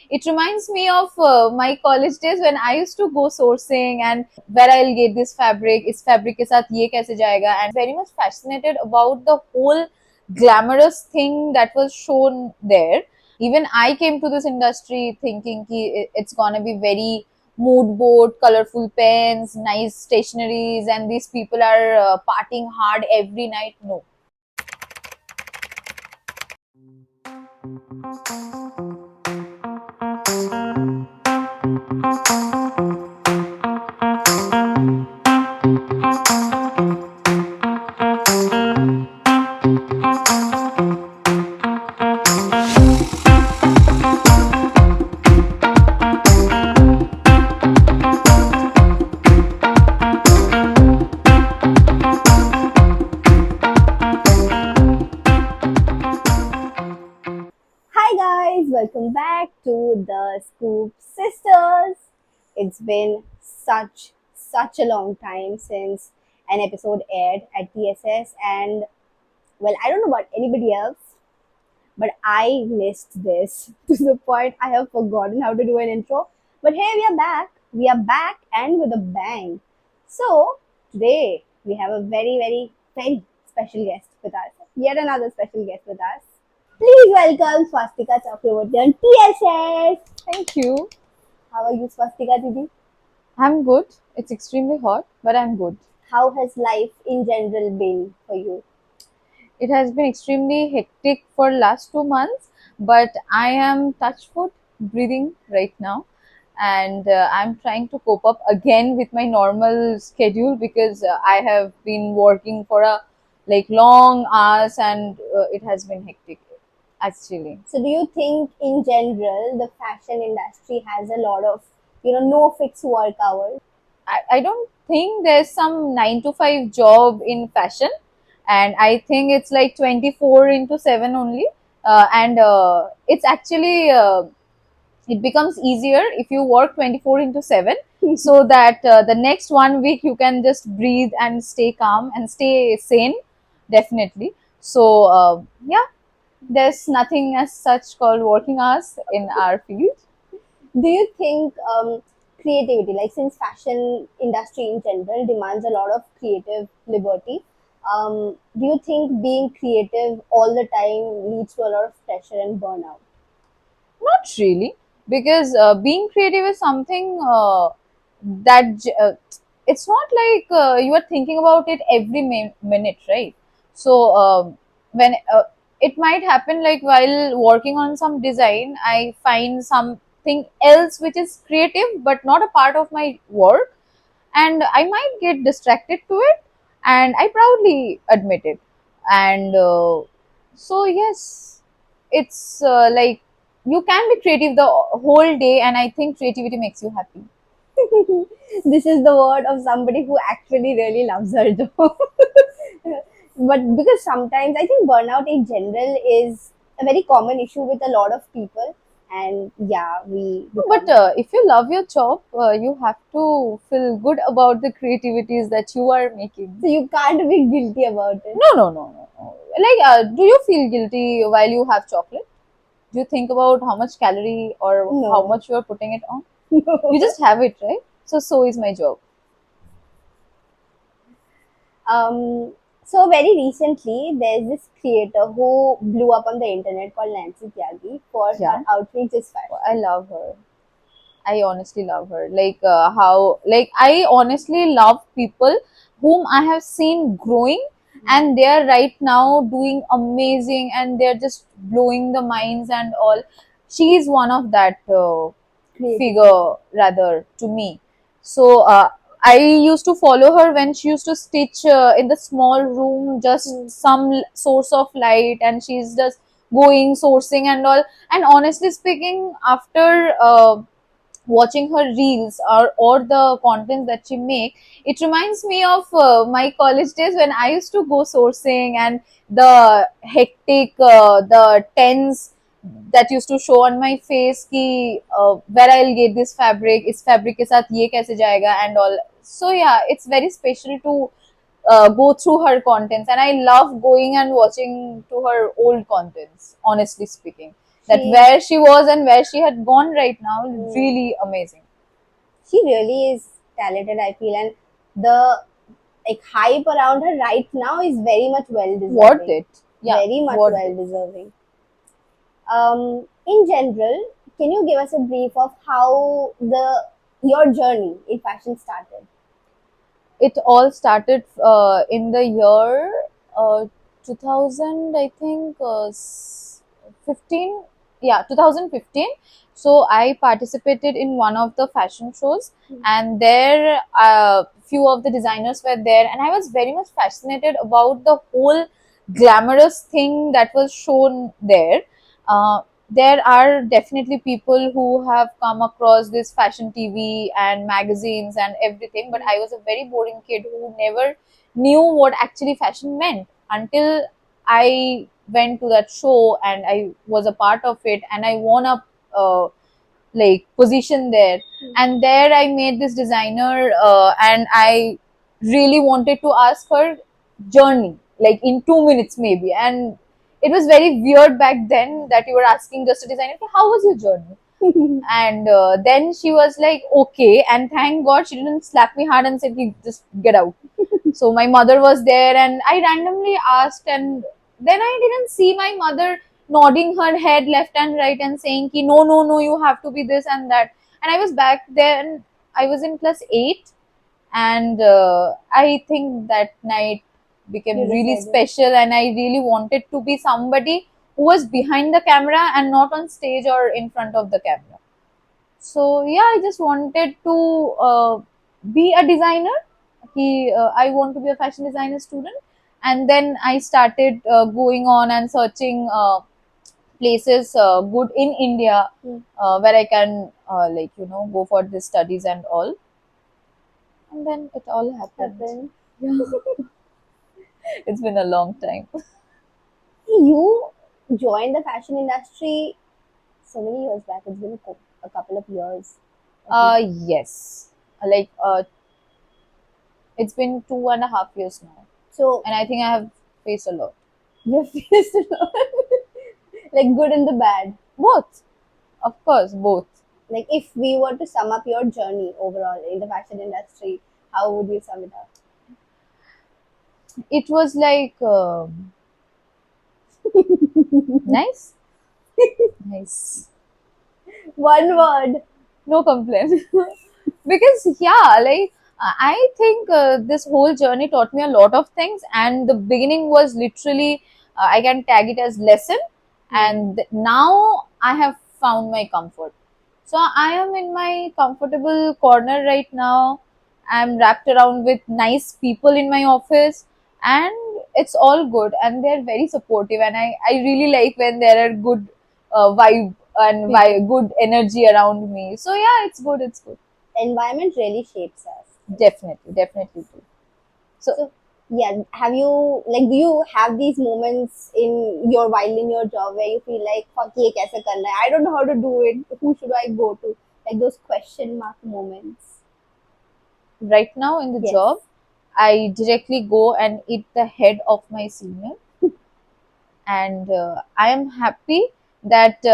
It reminds me of my college days when I used to go sourcing and where I'll get this fabric, इस fabric के साथ ये कैसे जाएगा, and very much fascinated about the whole glamorous thing that was shown there. Even I came to this industry thinking ki it's gonna be very mood board, colorful pens, nice stationaries, and these people are partying hard every night. No. Hi guys, welcome back to the Scoop Sisters. It's been such a long time since an episode aired at TSS, and well, I don't know about anybody else, but I missed this to the point I have forgotten how to do an intro. But hey, we are back. We are back and with a bang. So today we have a very special guest with us. Yet another special guest with us. Please welcome Swastika Chakraborty on TSS. Thank you. How are you, Swastika Didi? I'm good. It's extremely hot, but I'm good. How has life in general been for you? It has been extremely hectic for last 2 months, but I am touchwood breathing right now, and I'm trying to cope up again with my normal schedule because I have been working for a like long hours, and it has been hectic actually. So, do you think in general the fashion industry has a lot of, no fixed work hours? I don't think there's some 9 to 5 job in fashion, and I think it's like 24 into 7 only. And it's actually it becomes easier if you work 24 into 7 so that the next 1 week you can just breathe and stay calm and stay sane, definitely. So yeah, there's nothing as such called working hours in our field. Do you think creativity, like since fashion industry in general demands a lot of creative liberty, do you think being creative all the time leads to a lot of pressure and burnout? Not really, because being creative is something it's not like you are thinking about it every minute, right? So when it might happen, like while working on some design, I find something else which is creative but not a part of my work, and I might get distracted to it, and I proudly admit it. And so yes, it's like you can be creative the whole day, and I think creativity makes you happy. This is the word of somebody who actually really loves her job. But because sometimes I think burnout in general is a very common issue with a lot of people, and yeah, we But become. if you love your job, you have to feel good about the creativities that you are making. So you can't be guilty about it. No. Like, do you feel guilty while you have chocolate? Do you think about how much calorie or how No. much you are putting it on? You just have it, right? So is my job. um, so very recently, there's this creator who blew up on the internet called Nancy Tyagi for her Yeah, outrageous fashion. I love her. I honestly love her. Like like I honestly love people whom I have seen growing, and they are right now doing amazing, and they're just blowing the minds and all. She is one of that Creative figure, people. rather, to me. So I used to follow her when she used to stitch in the small room, just Hmm. some source of light, and she's just going sourcing and all. And honestly speaking, after watching her reels or the content that she make, it reminds me of my college days when I used to go sourcing, and the hectic the tense that used to show on my face ki where I'll get this fabric, is fabric ke sath ye kaise jayega and all. So yeah, it's very special to go through her contents, and I love going and watching to her old contents, honestly speaking. that She where she was and where she had gone right now, mm, really amazing. she really is talented, I feel, and the like hype around her right now is very much well Worth deserving. it. Yeah, Very much worth well it. deserving. In general, can you give us a brief of how the your journey in fashion started? It all started in the year uh, 2000, I think, 15. Yeah, 2015. So I participated in one of the fashion shows, and there few of the designers were there, and I was very much fascinated about the whole glamorous thing that was shown there. There are definitely people who have come across this fashion TV and magazines and everything, but I was a very boring kid who never knew what actually fashion meant until I went to that show and I was a part of it and I won a position there. And there I met this designer, and I really wanted to ask her journey, like in 2 minutes maybe. And it was very weird back then that you were asking just a designer, "Okay, how was your journey?" And then she was like, okay, and thank God she didn't slap me hard and said, "You just get out." So my mother was there, and I randomly asked, and then I didn't see my mother nodding her head left and right and saying, "Ki, no, no, no, you have to be this and that." And I was back then, I was in class 8, and I think that night You became really decided. special, and I really wanted to be somebody who was behind the camera and not on stage or in front of the camera. So yeah, I just wanted to be a designer. I want to be a fashion designer student, and then I started going on and searching places good in India, Hmm. where I can go for the studies and all. And then it all happened. Happened. It's been a long time. You joined the fashion industry so many years back. It's been a couple of years. Okay. Yes, like it's been 2.5 years now, So and I think I have faced a lot. you faced a lot, like good and the bad. Both, of course, both. Like if we were to sum up your journey overall in the fashion industry, how would you sum it up? It was like nice, nice. One word. No complaint. Because yeah, I think this whole journey taught me a lot of things, and the beginning was literally I can tag it as lesson, Hmm. and now I have found my comfort. So I am in my comfortable corner right now. I'm wrapped around with nice people in my office, and it's all good, and they're very supportive, and I really like when there are good vibe and People. good energy around me. So yeah, it's good, it's good. Environment really shapes us. Definitely, definitely do. So So yeah, have you like do you have these moments in your while in your job where you feel like fuck ye kaise karna hai? I don't know how to do it. Who should I go to? Like those question mark moments. right now in the Yes. job, I directly go and eat the head of my senior, and I am happy that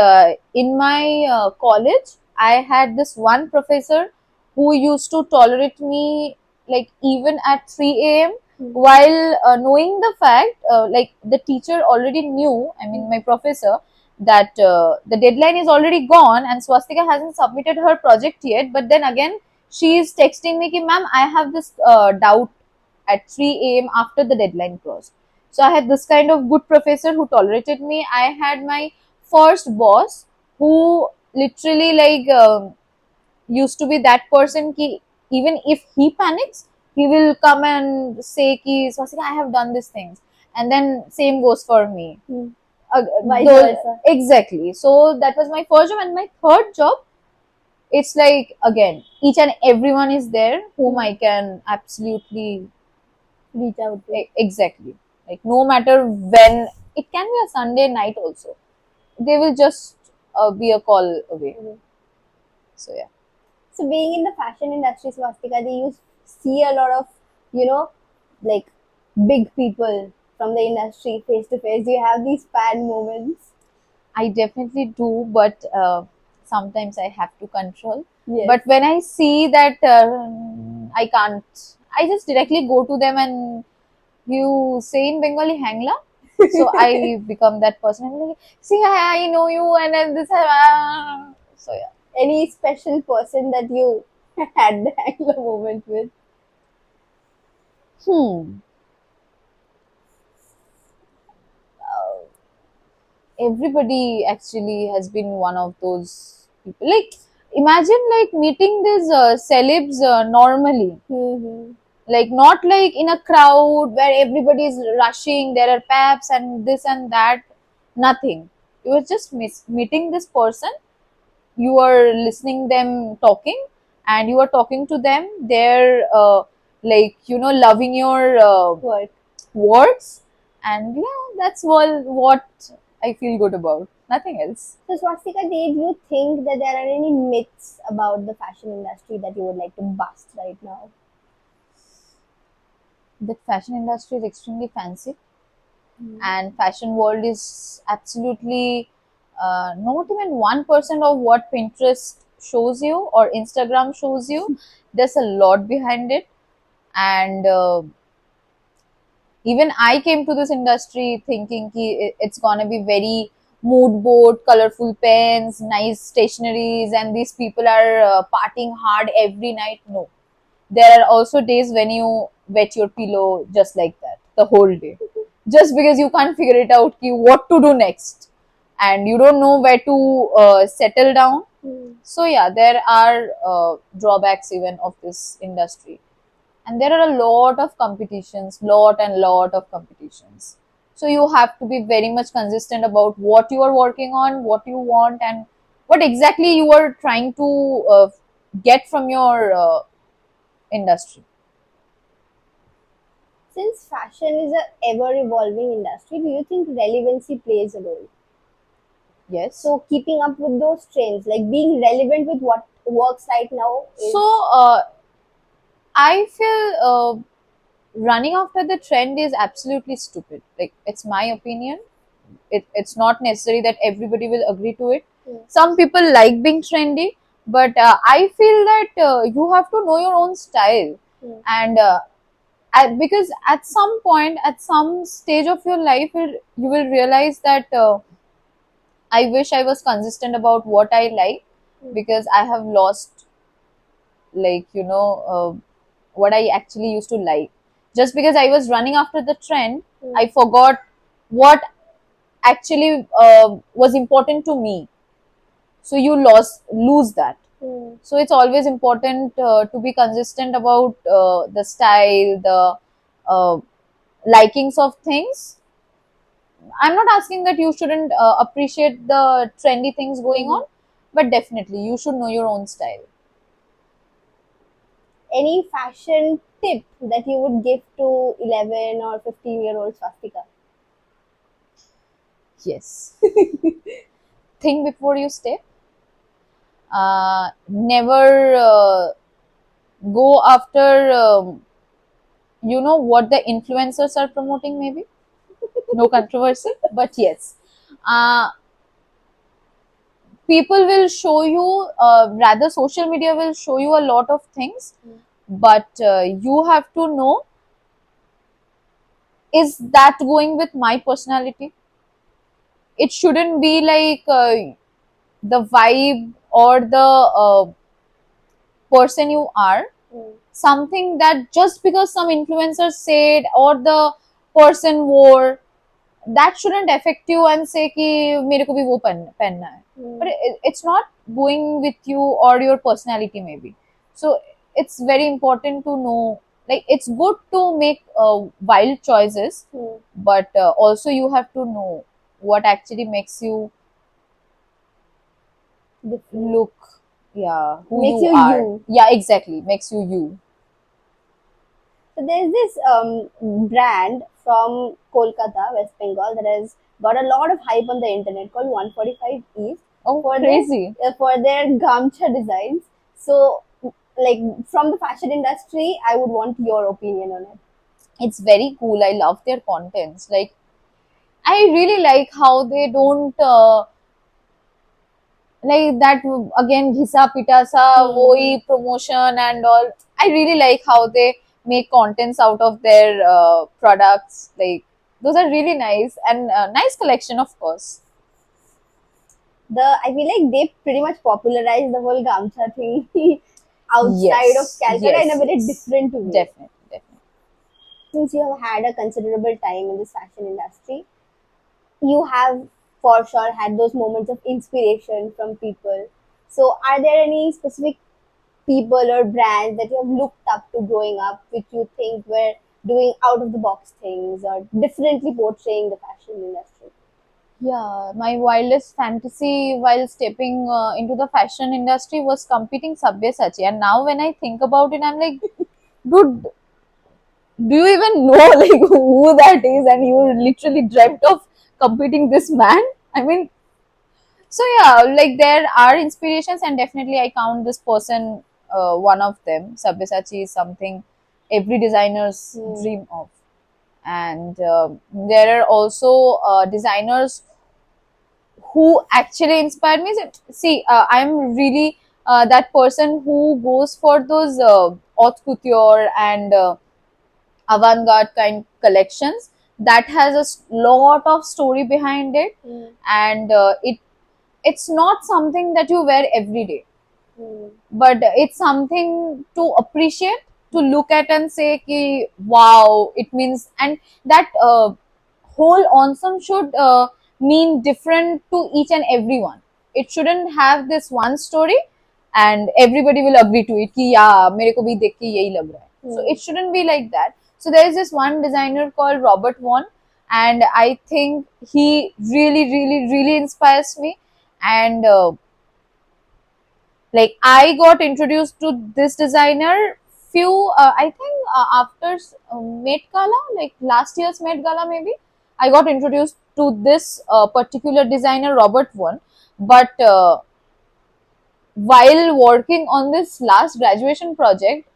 in my college I had this one professor who used to tolerate me like even at 3 a.m. Hmm. while knowing the fact like the teacher already knew, I mean my professor, that the deadline is already gone and Swastika hasn't submitted her project yet, but then again she is texting me ki, "Ma'am, I have this doubt at 3 a.m. after the deadline crossed." So I had this kind of good professor who tolerated me. I had my first boss who literally used to be that person ki even if he panics, he will come and say ki, "Swastika, I have done these things." And then same goes for me. Hmm. Uh, Vice those versa. exactly. So that was my first job, and my third job, it's like again each and everyone is there whom Hmm. I can absolutely Reach out to. exactly, like no matter when, it can be a Sunday night also, they will just be a call away. Mhm. So yeah. So being in the fashion industry, Swastika, do you see a lot of, you know, like big people from the industry face to face? Do you have these fan moments? I definitely do, but sometimes I have to control. Yes. But when I see that I can't, I just directly go to them and you say in Bengali hangla. So I become that person. I'm like, see, I know you, and then this. So yeah. Any special person that you had the anger moment with? Hmm. Everybody actually has been one of those people. Like, imagine like meeting these celebs normally, Mm-hmm. like not like in a crowd where everybody is rushing, there are paps and this and that. Nothing. You were just meeting this person, you are listening them talking, and you are talking to them, they're like, loving your Work. words, and yeah, that's what I feel good about, nothing else. So, Swastika, did you think that there are any myths about the fashion industry that you would like to bust right now? The fashion industry is extremely fancy, Mm. and fashion world is absolutely not even 1% of what Pinterest shows you or Instagram shows you. There's a lot behind it, and even I came to this industry thinking ki it's gonna be very mood board, colorful pens, nice stationaries, and these people are partying hard every night. No, there are also days when you wet your pillow just like that the whole day, just because you can't figure it out ki what to do next, and you don't know where to settle down. Mm. So yeah, there are drawbacks even of this industry, and there are a lot of competitions, lot of competitions. So you have to be very much consistent about what you are working on, what you want, and what exactly you are trying to get from your industry. Since fashion is a ever evolving industry, do you think relevancy plays a role? Yes. So, keeping up with those trends, like being relevant with what works right now, So is. I feel running after the trend is absolutely stupid. Like, it's my opinion. It's not necessary that everybody will agree to it. Mm. Some people like being trendy, but I feel that you have to know your own style, Mm. and because at some point, at some stage of your life, you will realize that I wish I was consistent about what I like, Mm. because I have lost, like, what I actually used to like. Just because I was running after the trend, Mm. I forgot what actually was important to me. So you lose that. Mm. So it's always important to be consistent about the style, the uh, likings of things. I'm not asking that you shouldn't appreciate the trendy things going Mhm. on, but definitely you should know your own style. Any fashion tip that you would give to 11 or 15-year-old Swastika? Yes. Think before you step. Never go after what the influencers are promoting, maybe. No controversy, but yes. uh, People will show you, rather social media will show you a lot of things, Mm. but you have to know, is that going with my personality? It shouldn't be like the vibe or the person you are. Mm. Something that just because some influencer said or the person wore, that shouldn't affect you and say कि मेरे को भी वो पहनना है. But Mm. it's not going with you or your personality, maybe. So it's very important to know, like, it's good to make wild choices, Mm. but also you have to know what actually makes you Different. look, yeah, who Makes you you are. you. Yeah, exactly, makes you you. So there's this brand from Kolkata, West Bengal, that has got a lot of hype on the internet called 145 East Oh, for their crazy. gamcha designs. So, like from the fashion industry, I would want your opinion on it. It's very cool. I love their contents. Like, I really like how they don't like that again घिसा पिटा सा वही Hmm. promotion and all. I really like how they make contents out of their products. Like those are really nice and nice collection, of course. I feel like they pretty much popularized the whole Gamcha thing outside of Yes, Calcutta in a yes, very yes, different way. definitely, definitely. Since you have had a considerable time in this fashion industry, you have for sure had those moments of inspiration from people. So, are there any specific people or brands that you have looked up to growing up, which you think were doing out of the box things or differently portraying the fashion industry? Yeah, my wildest fantasy while stepping into the fashion industry was competing Sabyasachi. And now when I think about it, I'm like, dude, do you even know like who that is? And you literally dreamt of competing this man? I mean, so yeah, like there are inspirations, and definitely I count this person one of them. Sabyasachi is something every designer's Hmm. dream of. And there are also designers who actually inspired me. See, I'm really that person who goes for those haute couture and avant-garde kind collections that has lot of story behind it, Hmm. and it's not something that you wear every day, Hmm. but it's something to appreciate, to look at and say ki, wow, it means. And that whole ensemble should mean different to each and everyone. It shouldn't have this one story and everybody will agree to it ki yeah मेरे को भी देख के यही लग रहा है. So Hmm. it shouldn't be like that. So there is this one designer called Robert Vaughan, and I think he really really really inspires me. And like I got introduced to this designer few I think after Met Gala, like last year's Met Gala maybe, I got introduced to this particular designer Robert Vaughan. But while working on this last graduation project,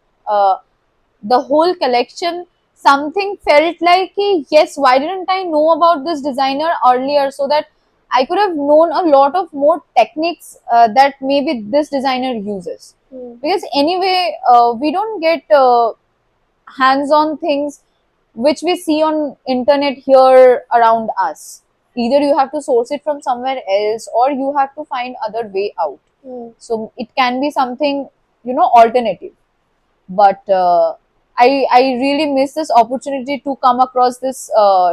the whole collection, something felt like yes, why didn't I know about this designer earlier, so that I could have known a lot of more techniques that maybe this designer uses. Hmm. Because anyway we don't get hands on things which we see on internet here around us. Either you have to source it from somewhere else or you have to find other way out. Hmm. So it can be something, alternative. But I really miss this opportunity to come across this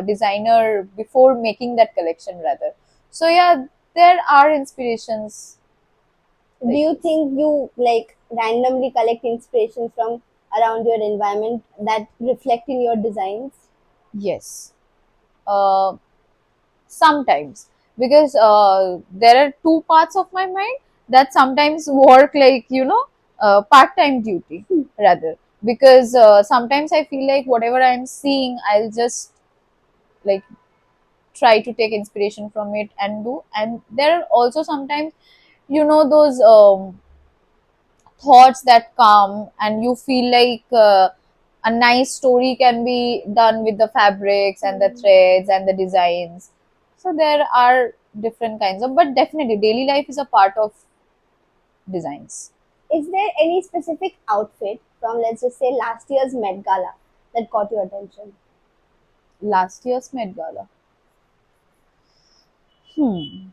designer before making that collection rather. So yeah, there are inspirations Do like you this. think you like randomly collect inspiration from around your environment that reflect in your designs? Yes. uh, Sometimes, because there are two parts of my mind that sometimes work like part-time duty rather. Because sometimes I feel like whatever I'm seeing, I'll just like try to take inspiration from it and do. And there are also sometimes those thoughts that come and you feel like a nice story can be done with the fabrics and the Hmm. threads and the designs. So there are different kinds of, but definitely daily life is a part of designs. Is there any specific outfit from, let's just say, last year's Met Gala that caught your attention? Last year's Met Gala, hmm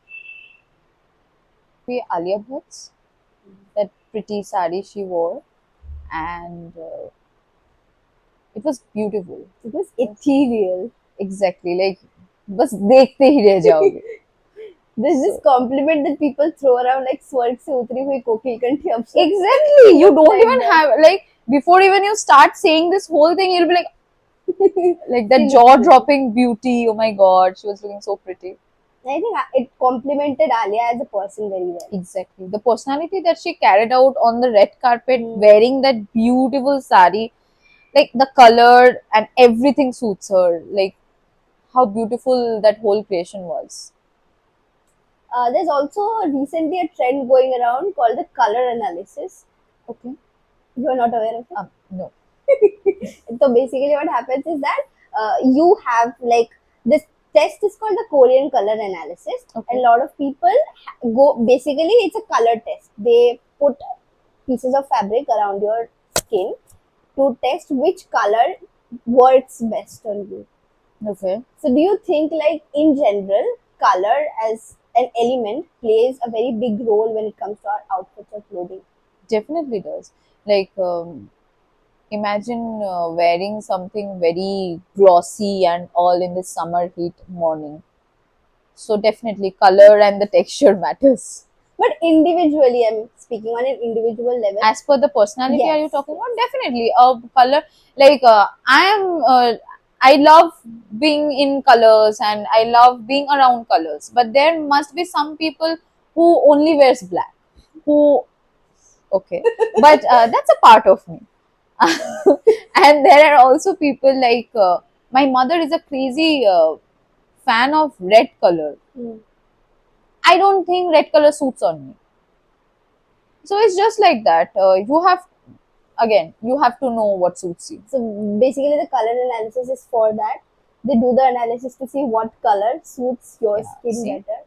be Alia Bhatt's, that pretty sari she wore, and it was beautiful. It was ethereal. Exactly, like बस देखते ही रह जाओगे. There's this So compliment that people throw around like स्वर्ग से उतरी हुई कोकिल कंठी अप्सरा. exactly, It you was don't like even that. have like before even you start saying this whole thing, you'll be like She that looked jaw pretty. dropping beauty. Oh my god, she was looking so pretty. I think it complimented Alia as a person very well. Exactly, the personality that she carried out on the red carpet Hmm. wearing that beautiful sari, like the color and everything suits her. Like how beautiful that whole creation was. There's also recently a trend going around called the color analysis. Okay. You're not aware of No. it? So basically, what happens is that you have like this. test is called the Korean color analysis, and Okay. a lot of people go, basically it's a color test. They put pieces of fabric around your skin to test which color works best on you. Okay. So do you think, like, in general, color as an element plays a very big role when it comes to our outfits or clothing? Definitely does. Like, imagine wearing something very glossy and all in the summer heat morning. So definitely color and the texture matters. But individually, I'm speaking on an individual level. As per the personality, are Yes, you talking yes. about? Definitely color. Like, I love being in colors and I love being around colors, but there must be some people who only wears black, who, okay, but that's a part of me. And there are also people like, my mother is a crazy fan of red color. Hmm. I don't think red color suits on me. So it's just like that. You have, again, you have to know what suits you. So basically, the color analysis is for that. They do the analysis to see what color suits your Yeah. skin See? better,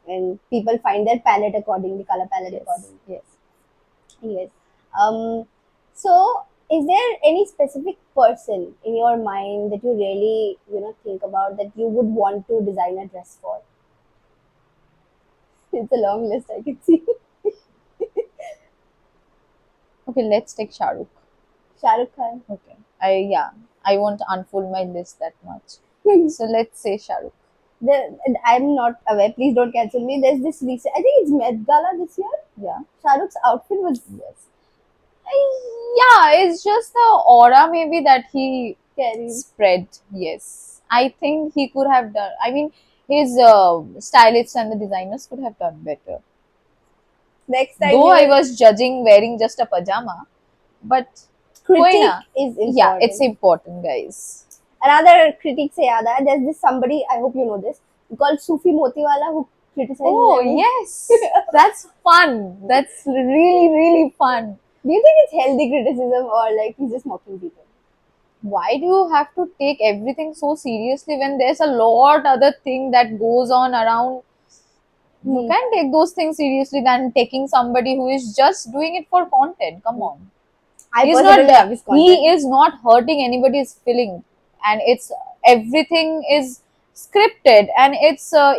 and people find their palette accordingly, color palette Yes. accordingly. Yes. Yes. So is there any specific person in your mind that you really, think about, that you would want to design a dress for? It's a long list, I can see. Okay, let's take Shahrukh. Shah Rukh Khan. Okay. Yeah, I won't unfold my list that much. So let's say Shahrukh. I'm not aware. Please don't cancel me. There's this recent. I think it's Met Gala this year. Yeah. Shah Rukh's outfit was Yes. Yeah, it's just the aura maybe that he scary. spread. Yes. I think he could have done, I mean, his stylists and the designers could have done better. Next time Though you I will. was judging wearing just a pajama, but koi na. Critique is Yeah, it's important. important, guys. Another critique से याद आया, there's this somebody, I hope you know this, called Sufi Motiwala, who criticizes Oh, everything. yes. That's fun. That's really, really fun. Do you think it's healthy criticism, or like he's just mocking people? Why do you have to take everything so seriously when there's a lot other thing that goes on around? You Hmm. can take those things seriously than taking somebody who is just doing it for content. Come on. I He's not personally love his he content. is not hurting anybody's feeling, and it's everything is scripted, and it's a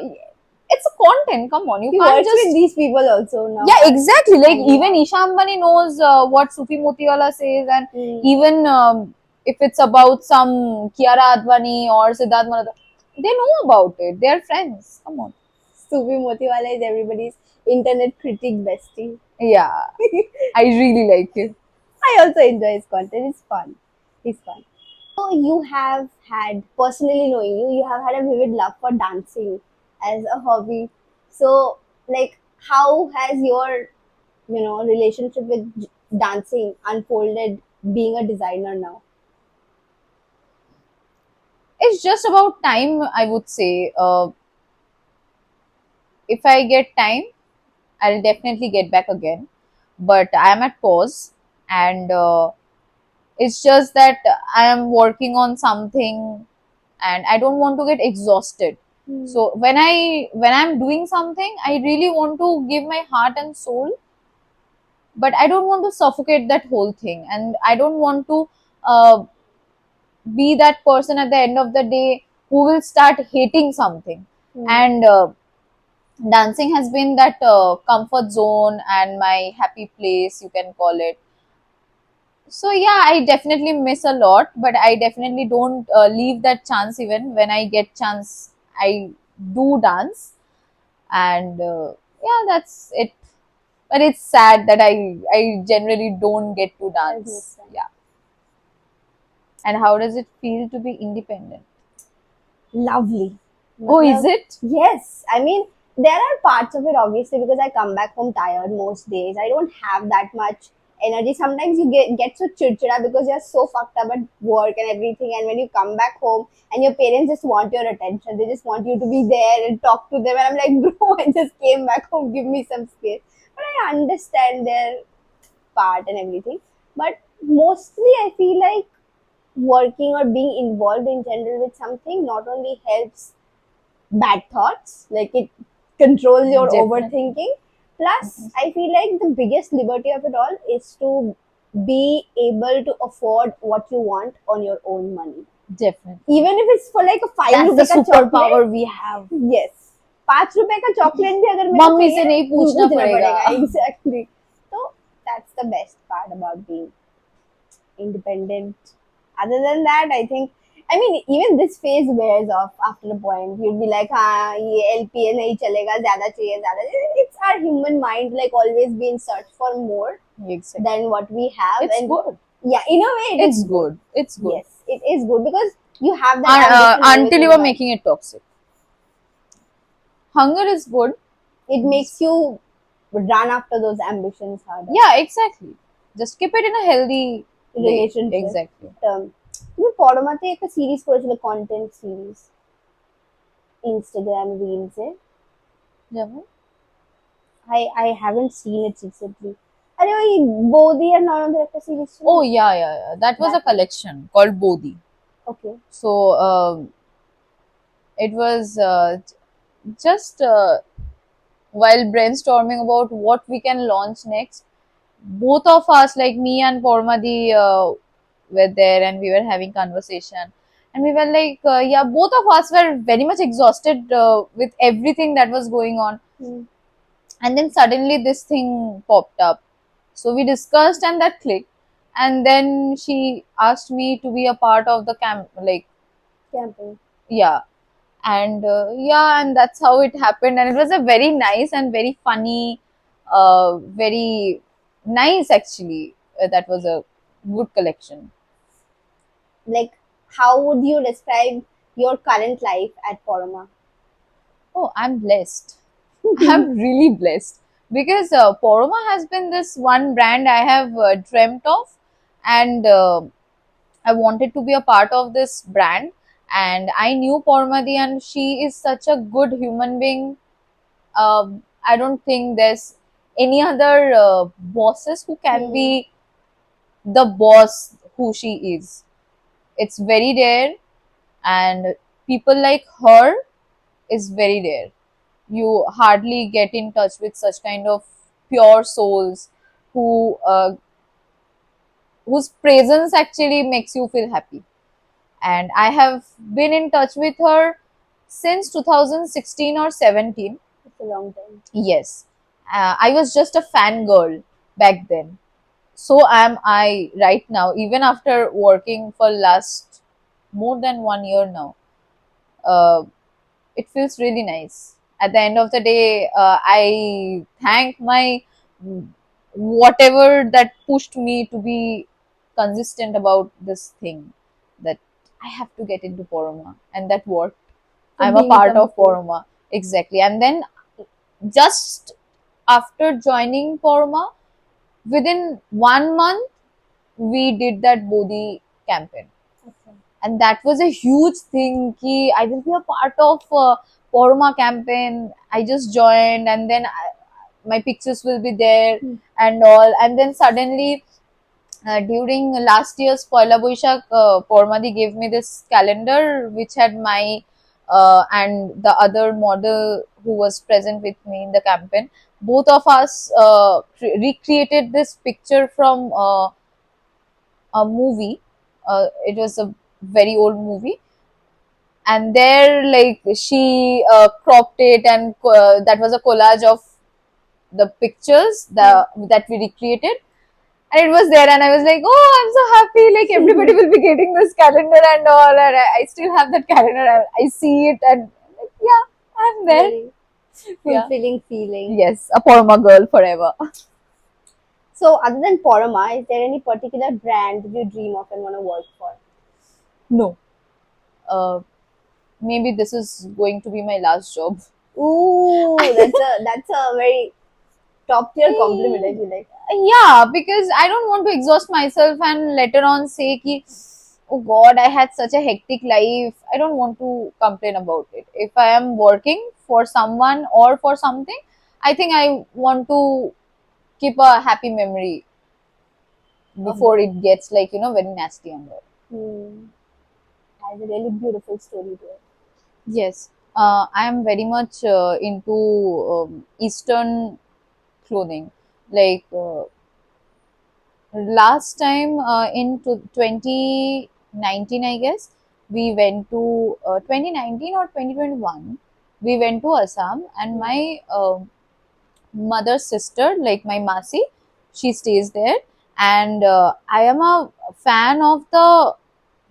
content. Come on, you He can't works with just. these people also now. Yeah, exactly. Like, Finding even out. Isha Ambani knows what Sufi Motiwala says, and Hmm. even if it's about some Kiara Advani or Siddharth Malhotra, they know about it. They're friends. Come on. Sufi Motiwala is everybody's internet critic bestie. Yeah, I really like it. I also enjoy his content. It's fun. It's fun. So you have had, personally knowing you, you have had a vivid love for dancing as a hobby. So, like, how has your, relationship with dancing unfolded being a designer now? It's just about time, I would say. If I get time, I'll definitely get back again. But I am at pause, and it's just that I am working on something, and I don't want to get exhausted. Hmm. So when I'm doing something, I really want to give my heart and soul, but I don't want to suffocate that whole thing, and I don't want to uh, be that person at the end of the day who will start hating something. Hmm. And dancing has been that comfort zone and my happy place, you can call it. So yeah, I definitely miss a lot, but I definitely don't leave that chance. Even when I get chance, I do dance. And yeah, that's it. But it's sad that I generally don't get to That makes dance. sense. Yeah. And how does it feel to be independent? Lovely. Oh, is Matlab, it? yes, I mean, there are parts of it, obviously, because I come back home tired most days. I don't have that much energy. Sometimes you get so chirchira because you're so fucked up at work and everything. And when you come back home and your parents just want your attention, they just want you to be there and talk to them. And I'm like, bro, I just came back home, give me some space. But I understand their part and everything. But mostly, I feel like working or being involved in general with something not only helps bad thoughts. Like it controls your Definitely. overthinking. Plus, I feel like the biggest liberty of it all is to be able to afford what you want on your own money. Definitely. Even if it's for like a five That's the रुपए का superpower chocolate. we have. Yes, ₹5 का chocolate भी अगर मेरे को mummy से चाहिए, नहीं पूछना पूछना पड़ेगा. पड़ेगा. Exactly. So that's the best part about being independent. Other than that, I think, I mean, even this phase wears off after a point. You'd be like, हाँ ये LPA नहीं चलेगा, ज़्यादा चाहिए ज़्यादा. It's our human mind, like always be in search for more Exactly. than what we have, It's and good. yeah, in a way, it is It's good. good. It's good. Yes, it is good because you have that ambition Until you always are in mind. making it toxic. Hunger is good. It makes you run after those ambitions harder. Yeah, exactly. Just keep it in a healthy way. Relationship Exactly. term. তুমি পরমাতে একটা series করেছিল, content series, Instagram রিলসে. যেমন? I haven't seen it recently. আরে ওই বৌদি আর ননদের একটা সিরিজ ছিল. Oh, yeah. That was That a collection called Bodhi. okay. So, it was just while brainstorming about what we can launch next. Both of us, like me and Pormadi, were there and we were having conversation. And we were like, yeah, both of us were very much exhausted with everything that was going on. Hmm. And then suddenly this thing popped up. So we discussed and that clicked. And then she asked me to be a part of the camp, like, Camping. yeah. And yeah, and that's how it happened. And it was a very nice and very funny, very nice actually. That was a good collection. Like, how would you describe your current life at Poroma? Oh, I'm blessed. I'm really blessed because Poroma has been this one brand I have dreamt of, and I wanted to be a part of this brand. And I knew Pormadi, and she is such a good human being. I don't think there's any other bosses who can Hmm. be the boss who she is. It's very rare, and people like her is very rare. You hardly get in touch with such kind of pure souls who whose presence actually makes you feel happy. And I have been in touch with her since 2016 or 17. It's a long time. Yes, I was just a fangirl back then. So am I right now, even after working for last more than 1 year now. Uh, it feels really nice. At the end of the day, I thank my whatever that pushed me to be consistent about this thing, that I have to get into Poroma, and that worked. So I'm a being part of complete. Poroma, exactly. And then just after joining Poroma, within 1 month, we did that Bodhi campaign, Okay. and that was a huge thing. Ki I will be a part of Poroma campaign. I just joined, and then my pictures will be there Hmm. and all. And then suddenly, during last year's Poila Boishak, Pormadi gave me this calendar which had my and the other model who was present with me in the campaign. Both of us recreated this picture from a movie. It was a very old movie, and there, like, she cropped it, and that was a collage of the pictures Hmm. that we recreated, and it was there, and I was like, oh, I'm so happy, like everybody will be getting this calendar and all. And I still have that calendar. I see it, and like, yeah, I'm there. Very Yeah. fulfilling feeling. Yes, a Porma girl forever. So, other than Poroma, is there any particular brand that you dream of and want to work for? No, uh, maybe this is going to be my last job. Ooh, that's a very top tier compliment. I feel like. Yeah, because I don't want to exhaust myself and later on say ki, oh god, I had such a hectic life. I don't want to complain about it. If I am working for someone or for something, I think I want to keep a happy memory Of before them. it gets, like, very nasty and all. Hmm. Has a really beautiful story to it. Yes. I am very much into Eastern clothing. Like last time in 2019, I guess, we went to 2019 or 2021. We went to Assam, and Hmm. my mother's sister, like my Masi, she stays there. And I am a fan of the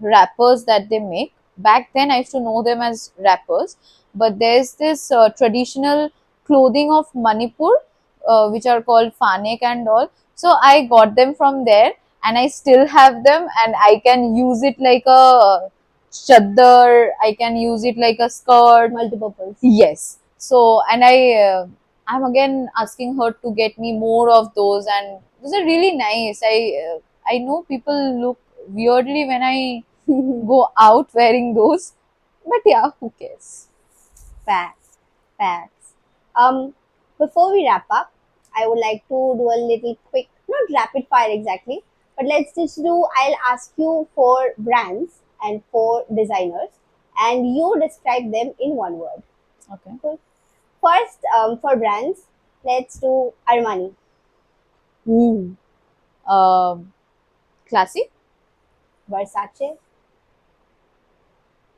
rappers that they make. Back then, I used to know them as rappers, but there's this traditional clothing of Manipur, which are called fanek and all. So I got them from there, and I still have them, and I can use it like a chaddar. I can use it like a skirt. Multi-purpose. Yes. So, and I'm again asking her to get me more of those, and those are really nice. I know people look weirdly when I go out wearing those, but yeah, who cares? Facts, facts. Before we wrap up, I would like to do a little quick, not rapid fire exactly, but let's just do. I'll ask you for brands and for designers, and you describe them in one word. Okay. Cool. First, for brands, let's do Armani, Ooh. Um, Classy, Versace,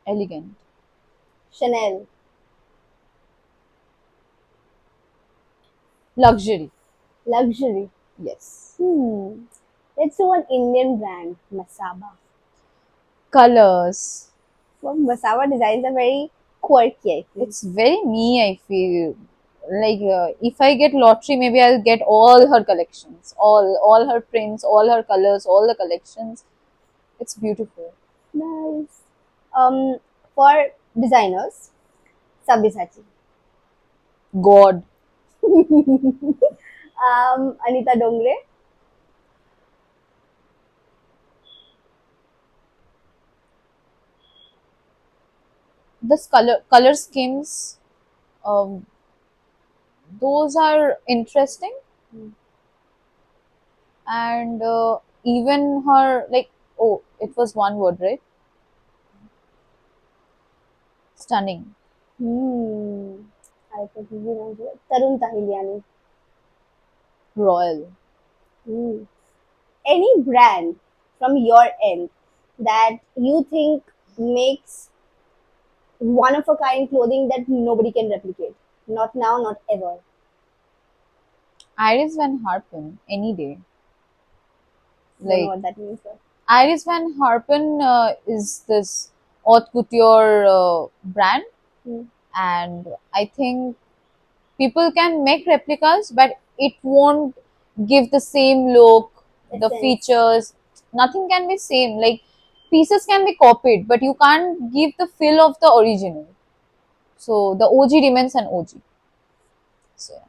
elegant, Chanel, luxury. luxury. Yes. Hmm. Let's do an Indian brand, Masaba. Colors. Well, Masaba designs are very quirky, I feel. It's very me, I feel. Like if I get lottery, maybe I'll get all her collections, all her prints, all her colors, all the collections. It's beautiful. Nice. Um, for designers, Sabyasachi. God. Anita Dongre, This color schemes, um, those are interesting, and even her, like, oh, it was one word, right? Stunning. hmm, I think he knows it. Tarun Tahiliani. Royal. Hmm. Any brand from your end that you think makes one of a kind clothing that nobody can replicate? Not now, not ever. Iris Van Harpen, any day. Don't know Like what that means. But Iris Van Harpen is this haute couture brand, hmm. and I think people can make replicas, but it won't give the same look, the Essence. features. Nothing can be same. Like pieces can be copied, but you can't give the feel of the original. So the OG remains an OG. So yeah.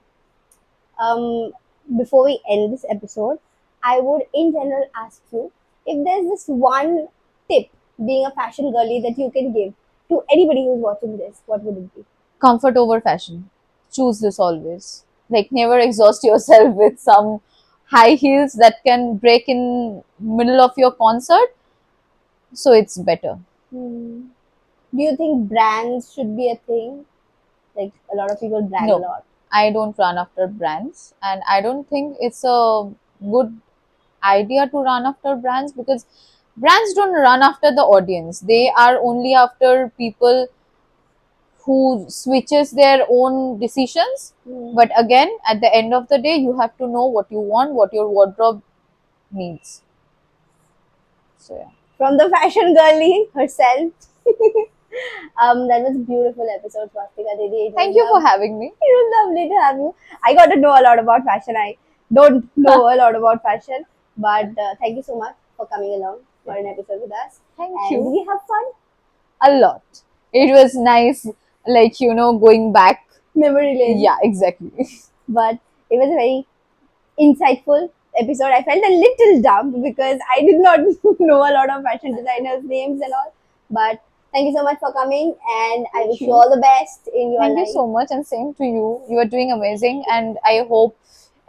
um, Before we end this episode, I would in general ask you if there's this one tip being a fashion girly that you can give to anybody who's watching this, what would it be? Comfort over fashion. Choose this always. Like never exhaust yourself with some high heels that can break in middle of your concert. So it's better. Hmm. Do you think brands should be a thing? Like a lot of people brag a No, lot. I don't run after brands, and I don't think it's a good idea to run after brands, because brands don't run after the audience. They are only after people who switches their own decisions. Hmm. But again, at the end of the day, you have to know what you want, what your wardrobe needs. So yeah. From the fashion girly herself. That was a beautiful episode, Swastika Didi. It was Thank you for having me. it was lovely to have you. I got to know a lot about fashion. I don't know a lot about fashion, but thank you so much for coming along for an episode with us. Thank And did you we have fun? a lot. It was nice, like, going back. Memory lane. Yeah, exactly. But it was a very insightful episode. I felt a little dumb because I did not know a lot of fashion designers' names and all. But thank you so much for coming, and I Thank wish you you. all the best in your Thank you life. so much, and same to you. You are doing amazing, and I hope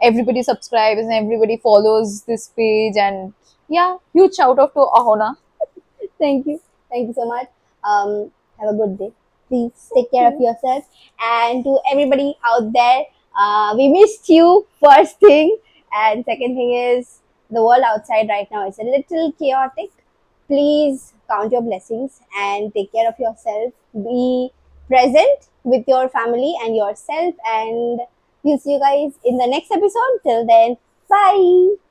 everybody subscribes and everybody follows this page. And yeah, huge shout out to Ahona. Thank you. Thank you so much. Have a good day. Please take care of Okay. yourself. And to everybody out there, we missed you, first thing. And second thing is, the world outside right now is a little chaotic. Please count your blessings and take care of yourself. Be present with your family and yourself. And we'll see you guys in the next episode. Till then, bye.